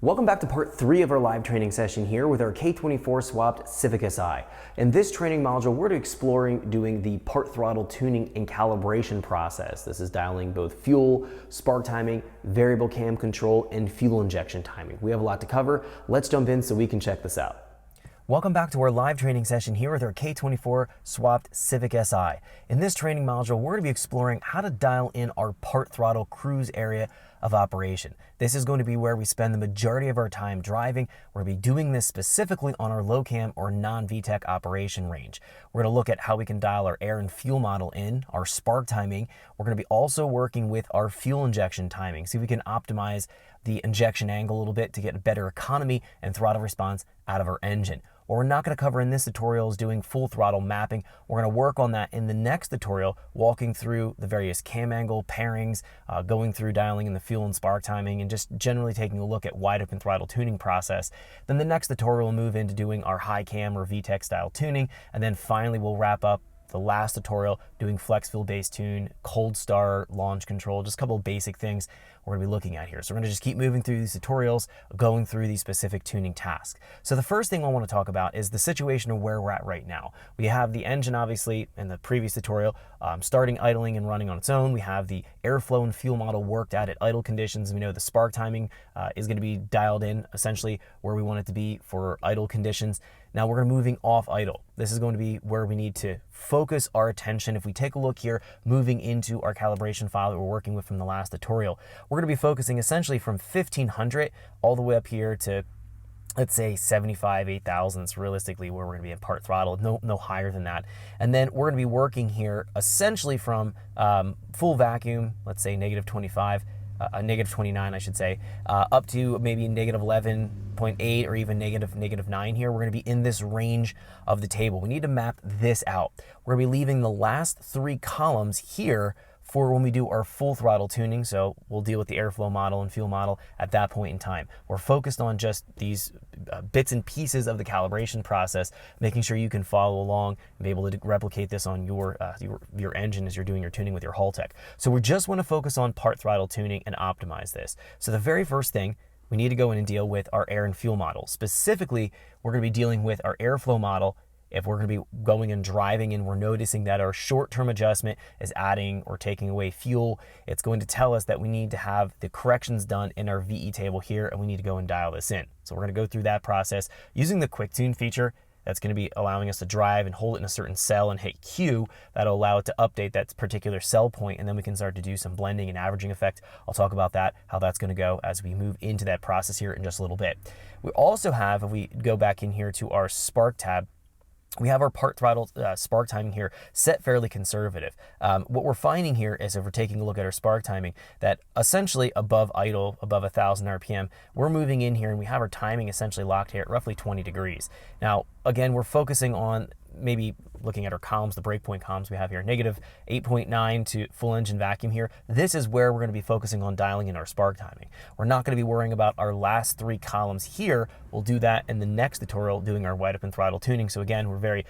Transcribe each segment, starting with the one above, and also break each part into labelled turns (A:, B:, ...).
A: Welcome back to part 3 of our live training session here with our K24 swapped Civic Si. In this training module, we're exploring doing the part throttle tuning and calibration process. This is dialing both fuel, spark timing, variable cam control, and fuel injection timing. We have a lot to cover. Let's jump in so we can check this out. Welcome back to our live training session here with our K24 swapped Civic Si. In this training module, we're going to be exploring how to dial in our part throttle cruise area of operation. This is going to be where we spend the majority of our time driving. We're going to be doing this specifically on our low cam or non-VTEC operation range. We're going to look at how we can dial our air and fuel model in, our spark timing. We're going to be also working with our fuel injection timing, see if we can optimize the injection angle a little bit to get a better economy and throttle response out of our engine. What we're not going to cover in this tutorial is doing full throttle mapping. We're going to work on that in the next tutorial, walking through the various cam angle pairings, going through dialing in the fuel and spark timing, and just generally taking a look at wide open throttle tuning process. Then the next tutorial will move into doing our high cam or VTEC style tuning, and then finally we'll wrap up the last tutorial doing flex fuel based tune, cold start, launch control, just a couple of basic things we're going to be looking at here. So we're going to just keep moving through these tutorials, going through these specific tuning tasks. So the first thing I want to talk about is the situation of where we're at right now. We have the engine, obviously, in the previous tutorial, starting idling and running on its own. We have the airflow and fuel model worked at idle conditions. We know the spark timing is going to be dialed in essentially where we want it to be for idle conditions. Now we're moving off idle. This is going to be where we need to focus our attention. If we take a look here, moving into our calibration file that we're working with from the last tutorial, we're going to be focusing essentially from 1500 all the way up here to, let's say, 75, 8,000 is realistically where we're going to be at part throttle, no higher than that. And then we're going to be working here essentially from full vacuum, let's say negative 25, negative 29, I should say, up to maybe negative 11.8 or even negative 9 here. We're going to be in this range of the table. We need to map this out. We're going to be leaving the last 3 columns here for when we do our full throttle tuning. So we'll deal with the airflow model and fuel model at that point in time. We're focused on just these bits and pieces of the calibration process, making sure you can follow along and be able to replicate this on your engine as you're doing your tuning with your Haltech. So we just want to focus on part throttle tuning and optimize this. So the very first thing, we need to go in and deal with our air and fuel model. Specifically, we're going to be dealing with our airflow model. If we're going to be going and driving and we're noticing that our short-term adjustment is adding or taking away fuel, it's going to tell us that we need to have the corrections done in our VE table here, and we need to go and dial this in. So we're going to go through that process using the quick tune feature. That's going to be allowing us to drive and hold it in a certain cell and hit Q. That'll allow it to update that particular cell point, and then we can start to do some blending and averaging effect. I'll talk about that, how that's going to go as we move into that process here in just a little bit. We also have, if we go back in here to our Spark tab, we have our part throttle spark timing here set fairly conservative. What we're finding here is, if we're taking a look at our spark timing, that essentially above idle, above 1,000 RPM, we're moving in here and we have our timing essentially locked here at roughly 20 degrees. Now, again, we're focusing on maybe looking at our columns, the breakpoint columns we have here, negative 8.9 to full engine vacuum here. This is where we're going to be focusing on dialing in our spark timing. We're not going to be worrying about our last 3 columns here. We'll do that in the next tutorial, doing our wide open throttle tuning. So again, we're very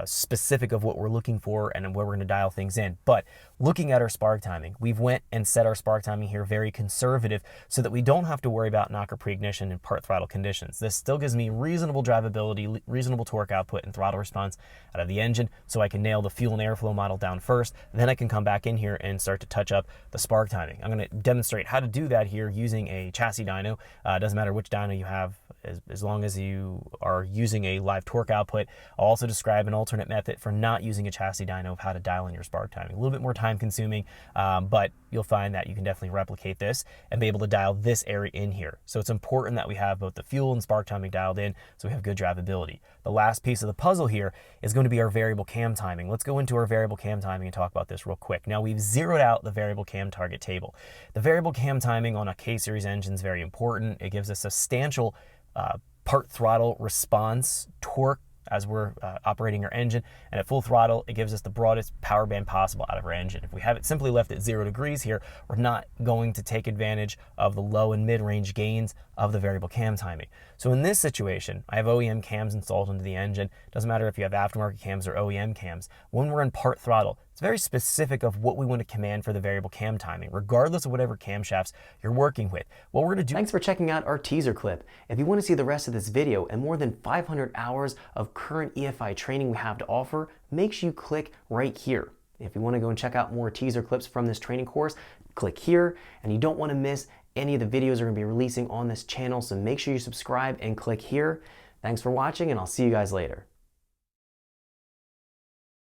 A: specific of what we're looking for and where we're going to dial things in. But looking at our spark timing, we've went and set our spark timing here very conservative so that we don't have to worry about knocker preignition in part throttle conditions. This still gives me reasonable drivability, reasonable torque output and throttle response out of the engine, so I can nail the fuel and airflow model down first. Then I can come back in here and start to touch up the spark timing. I'm going to demonstrate how to do that here using a chassis dyno. It doesn't matter which dyno you have, as long as you are using a live torque output. I'll also describe an alternate method for not using a chassis dyno of how to dial in your spark timing. A little bit more time consuming, but you'll find that you can definitely replicate this and be able to dial this area in here. So it's important that we have both the fuel and spark timing dialed in so we have good drivability. The last piece of the puzzle here is going to be our variable cam timing. Let's go into our variable cam timing and talk about this real quick. Now, we've zeroed out the variable cam target table. The variable cam timing on a K-series engine is very important. It gives us substantial part throttle response torque as we're operating our engine, and at full throttle it gives us the broadest power band possible out of our engine. If we have it simply left at 0 degrees here, we're not going to take advantage of the low and mid-range gains of the variable cam timing. So in this situation, I have OEM cams installed into the engine. Doesn't matter if you have aftermarket cams or OEM cams. When we're in part throttle, It's very specific of what we want to command for the variable cam timing, regardless of whatever camshafts you're working with. What we're going to do. Thanks for checking out our teaser clip. If you want to see the rest of this video and more than 500 hours of current EFI training we have to offer, make sure you click right here. If you want to go and check out more teaser clips from this training course, click here, and you don't want to miss any of the videos we're going to be releasing on this channel, so make sure you subscribe and click here. Thanks for watching, and I'll see you guys later.